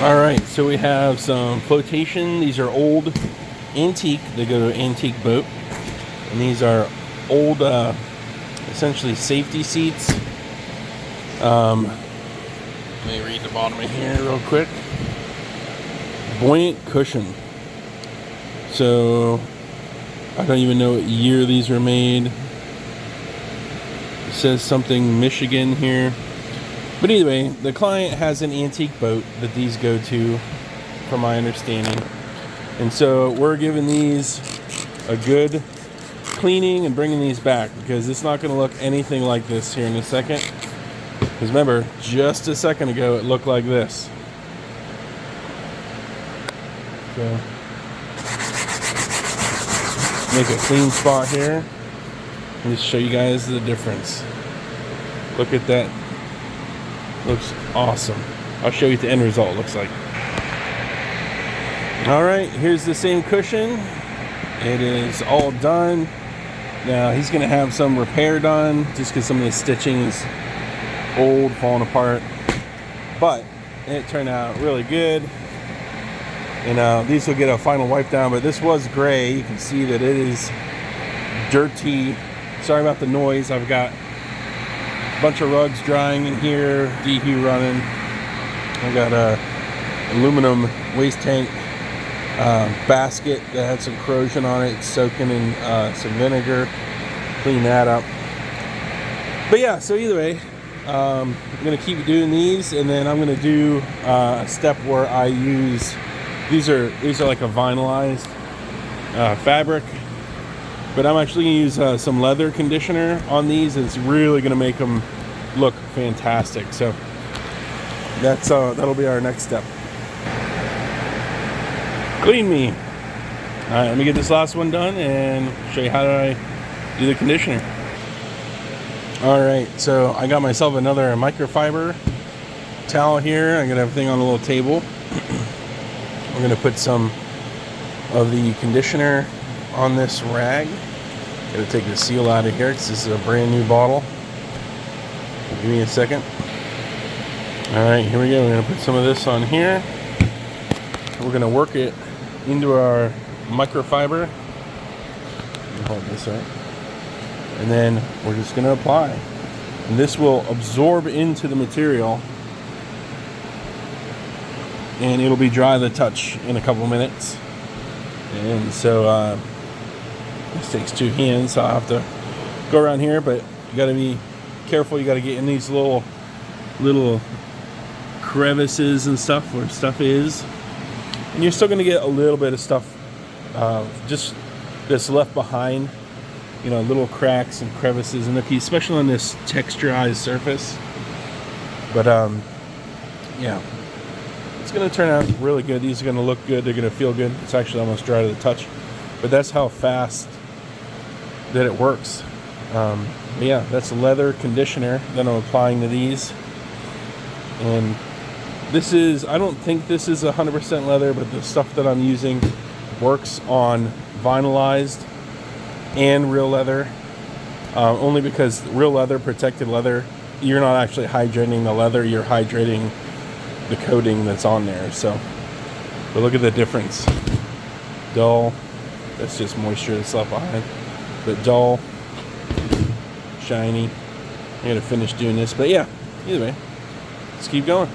All right, so we have some flotation. These are old antique. They go to antique boat, and these are old, essentially safety seats. Let me read the bottom of here real quick. Buoyant cushion. So I don't even know what year these were made. It says something Michigan here. But anyway, the client has an antique boat that these go to, from my understanding. And so we're giving these a good cleaning and bringing these back, because it's not going to look anything like this here in a second. Because remember, just a second ago, it looked like this. So, make a clean spot here and just show you guys the difference. Look at that. Looks awesome. I'll show you what the end result looks like. All right, here's the same cushion. It is all done. Now he's gonna have some repair done just because some of the stitching is old, falling apart. But it turned out really good. And these will get a final wipe down, but this was gray. You can see that it is dirty. Sorry about the noise. I've got a bunch of rugs drying in here, DHE running. I got a aluminum waste tank basket that had some corrosion on it. It's soaking in some vinegar. Clean that up. But yeah, so either way, I'm gonna keep doing these, and then I'm gonna do a step where I use these are like a vinylized fabric, but I'm actually gonna use some leather conditioner on these, and it's really gonna make them look fantastic. So that's that'll be our next step. Clean me. All right, let me get this last one done and show you how I do the conditioner. All right, so I got myself another microfiber towel here. I got everything on a little table. We're gonna put some of the conditioner on this rag. Gotta take the seal out of here because this is a brand new bottle. Give me a second. All right, here we go. We're gonna put some of this on here. We're gonna work it into our microfiber. Hold this up. And then we're just gonna apply. And this will absorb into the material, and it'll be dry to the touch in a couple minutes. And so this takes two hands, so I'll have to go around here, but you gotta be careful. You gotta get in these little crevices and stuff where stuff is. And you're still gonna get a little bit of stuff just that's left behind, you know, little cracks and crevices in the piece, especially on this texturized surface. But yeah, it's gonna turn out really good. These are gonna look good. They're gonna feel good. It's actually almost dry to the touch, but that's how fast that it works. Yeah, that's leather conditioner that I'm applying to these. And this is, I don't think this is 100% leather, but the stuff that I'm using works on vinylized and real leather. Only because real leather, protected leather, you're not actually hydrating the leather, you're hydrating the coating that's on there. So, but look at the difference. Dull, that's just moisture that's left behind. But dull, shiny. I gotta finish doing this, but yeah, either way, let's keep going.